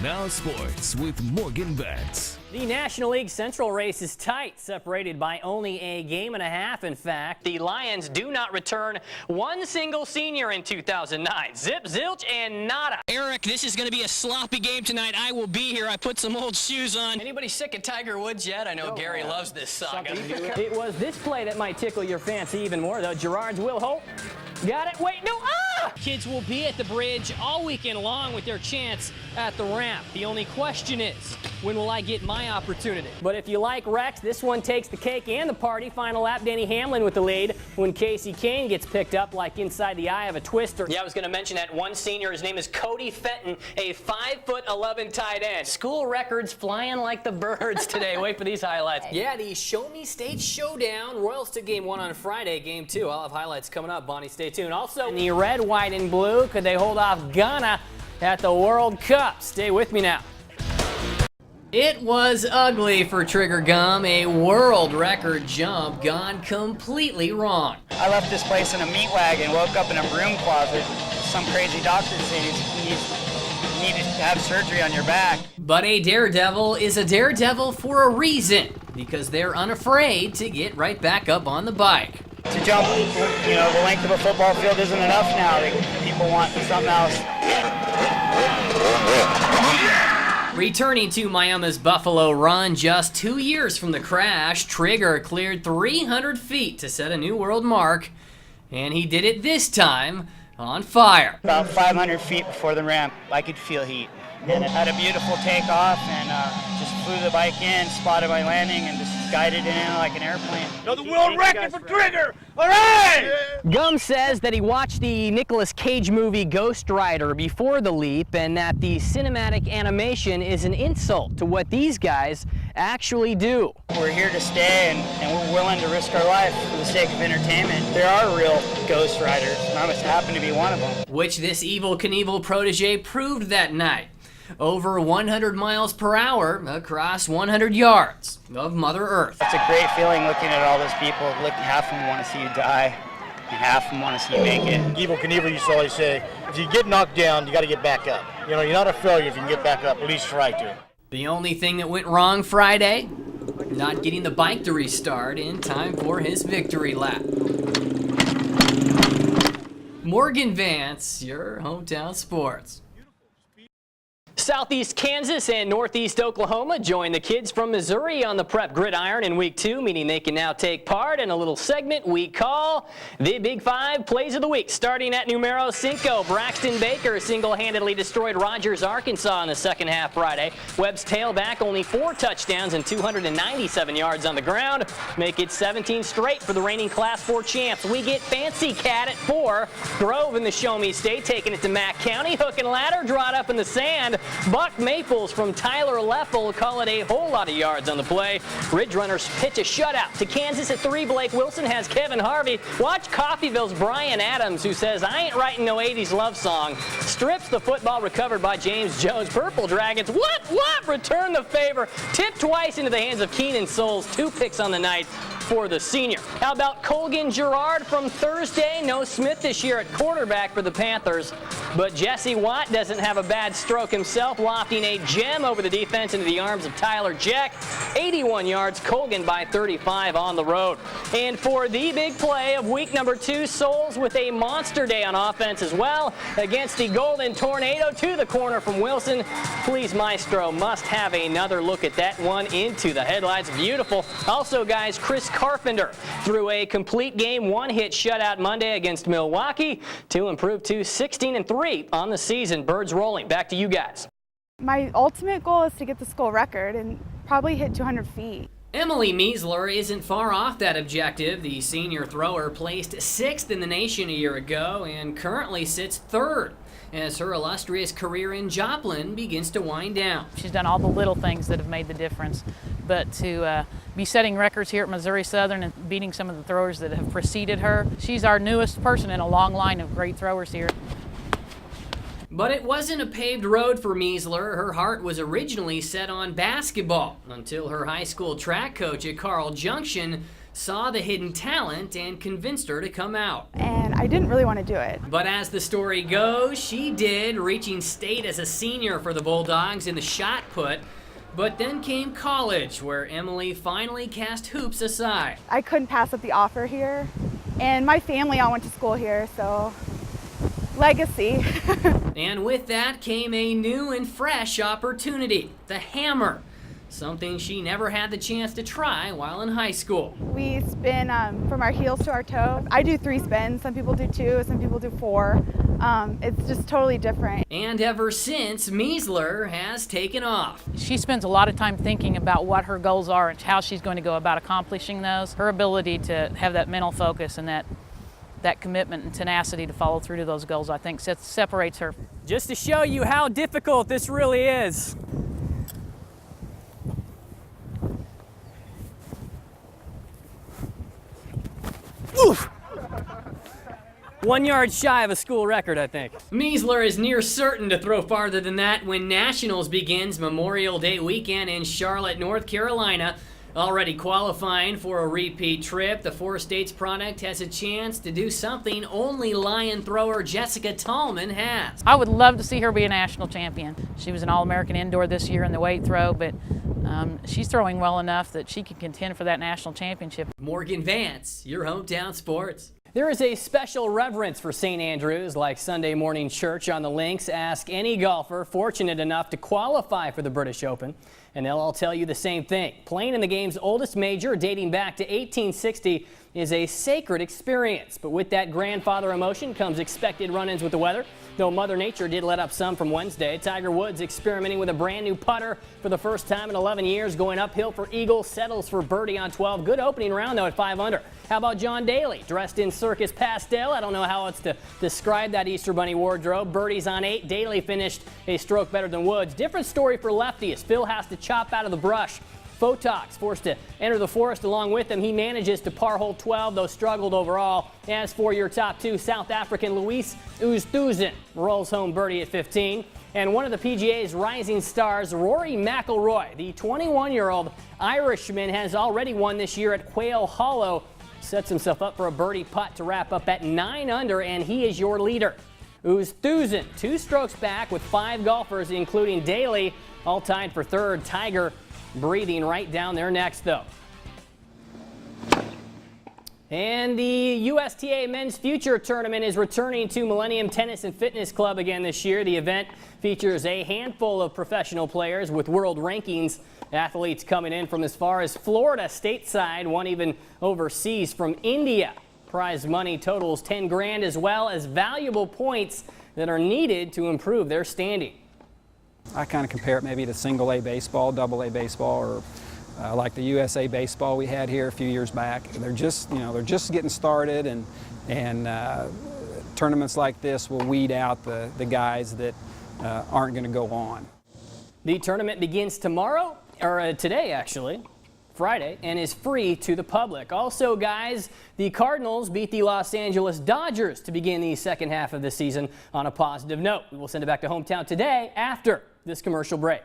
Now Sports with Morgan Vance. The National League Central race is tight, separated by only a game and a half. In fact, the Lions do not return one single senior in 2009. Zip, zilch, and nada. Eric, this is going to be a sloppy game tonight. I will be here. I put some old shoes on. Anybody sick of Tiger Woods yet? I know Gary loves this saga. It was this play that might tickle your fancy even more, though. Gerard's Will Holt. Got it. Wait, no. Ah! Kids will be at the bridge all weekend long with their chance at the ramp. The only question is, when will I get my opportunity? But if you like Rex, this one takes the cake and the party. Final lap, Denny Hamlin with the lead when Casey Kane gets picked up like inside the eye of a twister. Yeah, I was going to mention that one senior. His name is Cody Fenton, a 5'11" tight end. School records flying like the birds today. Wait for these highlights. Yeah, the Show Me State Showdown. Royals took game 1 on Friday. Game 2, I'll have highlights coming up. Bonnie, stay tuned. Also, in the red, white, and blue, could they hold off Ghana at the World Cup? Stay with me now. It was ugly for Trigger Gum. A world record jump gone completely wrong. I left this place in a meat wagon, woke up in a broom closet. Some crazy doctor said you need to have surgery on your back. But a daredevil is a daredevil for a reason, because they're unafraid to get right back up on the bike. To jump, the length of a football field isn't enough now. People want something else. Returning to Miami's Buffalo Run just 2 years from the crash, Trigger cleared 300 feet to set a new world mark, and he did it this time on fire. About 500 feet before the ramp, I could feel heat. And it had a beautiful takeoff and just flew the bike in, spotted my landing, and just guided it in like an airplane. The world record for Trigger! All right! Gum says that he watched the Nicolas Cage movie Ghost Rider before the leap, and that the cinematic animation is an insult to what these guys actually do. We're here to stay, and we're willing to risk our life for the sake of entertainment. There are real Ghost Riders, and I just happen to be one of them. Which this Evel Knievel protege proved that night. Over 100 miles per hour across 100 yards of Mother Earth. It's a great feeling looking at all those people. Half of them want to see you die, and half of them want to see you make it. Evel Knievel used to always say, if you get knocked down, you got to get back up. You're not a failure if you can get back up, at least try to. The only thing that went wrong Friday, not getting the bike to restart in time for his victory lap. Morgan Vance, your hometown sports. Southeast Kansas and Northeast Oklahoma join the kids from Missouri on the Prep Gridiron in Week 2, meaning they can now take part in a little segment we call the Big 5 Plays of the Week. Starting at numero 5, Braxton Baker single-handedly destroyed Rogers, Arkansas in the second half Friday. Webb's tailback only 4 touchdowns and 297 yards on the ground. Make it 17 straight for the reigning Class 4 champs. We get Fancy Cat at 4. Grove in the Show Me State taking it to Mack County. Hook and ladder drawn up in the sand. Buck Maples from Tyler Leffel call it a whole lot of yards on the play. Ridge Runners pitch a shutout to Kansas at 3. Blake Wilson has Kevin Harvey. Watch Coffeyville's Brian Adams, who says, I ain't writing no 80s love song. Strips the football recovered by James Jones. Purple Dragons, what? Return the favor. Tipped twice into the hands of Keenan Souls. 2 picks on the night for the senior. How about Colgan Gerard from Thursday? No Smith this year at quarterback for the Panthers, but Jesse Watt doesn't have a bad stroke himself, lofting a gem over the defense into the arms of Tyler Jack. 81 yards, Colgan by 35 on the road. And for the big play of week number 2, Souls with a monster day on offense as well against the Golden Tornado to the corner from Wilson. Please, Maestro, must have another look at that one into the headlights. Beautiful. Also, guys, Chris Carpenter threw a complete game 1-hit shutout Monday against Milwaukee to improve to 16-3 on the season. Birds rolling. Back to you guys. My ultimate goal is to get the school record and probably hit 200 feet. Emily Meisler isn't far off that objective. The senior thrower placed 6th in the nation a year ago and currently sits 3rd as her illustrious career in Joplin begins to wind down. She's done all the little things that have made the difference, but to be setting records here at Missouri Southern and beating some of the throwers that have preceded her, she's our newest person in a long line of great throwers here. But it wasn't a paved road for Meisler. Her heart was originally set on basketball until her high school track coach at Carl Junction saw the hidden talent and convinced her to come out. And I didn't really want to do it. But as the story goes, she did, reaching state as a senior for the Bulldogs in the shot put. But then came college, where Emily finally cast hoops aside. I couldn't pass up the offer here. And my family all went to school here, so legacy. And with that came a new and fresh opportunity, the hammer. Something she never had the chance to try while in high school. We spin from our heels to our toe. I do 3 spins, some people do 2, some people do 4. It's just totally different. And ever since, Meisler has taken off. She spends a lot of time thinking about what her goals are and how she's going to go about accomplishing those. Her ability to have that mental focus and that commitment and tenacity to follow through to those goals, I think, separates her. Just to show you how difficult this really is. Oof. 1 yard shy of a school record, I think. Meisler is near certain to throw farther than that when Nationals begins Memorial Day weekend in Charlotte, North Carolina. Already qualifying for a repeat trip, the 4 states product has a chance to do something only Lion thrower Jessica Tallman has. I would love to see her be a national champion. She was an All-American indoor this year in the weight throw, but she's throwing well enough that she can contend for that national championship. Morgan Vance, your hometown sports. There is a special reverence for St. Andrews, like Sunday morning church on the links. Ask any golfer fortunate enough to qualify for the British Open, and they'll all tell you the same thing. Playing in the game's oldest major, dating back to 1860, is a sacred experience. But with that grandfather emotion comes expected run-ins with the weather. Though Mother Nature did let up some from Wednesday, Tiger Woods experimenting with a brand new putter for the first time in 11 years, going uphill for eagle, settles for birdie on 12. Good opening round, though, at 5 under. How about John Daly, dressed in circus pastel? I don't know how else to describe that Easter Bunny wardrobe. Birdies on 8. Daly finished a stroke better than Woods. Different story for lefty as Phil has to chop out of the brush. Photox forced to enter the forest along with him. He manages to par hole 12, though struggled overall. As for your top 2, South African Luis Oosthuizen rolls home birdie at 15. And one of the PGA's rising stars, Rory McIlroy, the 21-year-old Irishman, has already won this year at Quail Hollow. Sets himself up for a birdie putt to wrap up at 9 under, and he is your leader. Oosthuizen 2 strokes back with 5 golfers, including Daly, all tied for 3rd. Tiger breathing right down there next, though. And the USTA Men's Future Tournament is returning to Millennium Tennis and Fitness Club again this year. The event features a handful of professional players with world rankings. Athletes coming in from as far as Florida stateside, one even overseas from India. Prize money totals 10 grand, as well as valuable points that are needed to improve their standing. I kind of compare it maybe to single A baseball, double A baseball, or like the USA baseball we had here a few years back. They're just, they're just getting started, and tournaments like this will weed out the guys that aren't going to go on. The tournament begins tomorrow, or today actually, Friday, and is free to the public. Also, guys, the Cardinals beat the Los Angeles Dodgers to begin the second half of the season on a positive note. We will send it back to hometown today after this commercial break.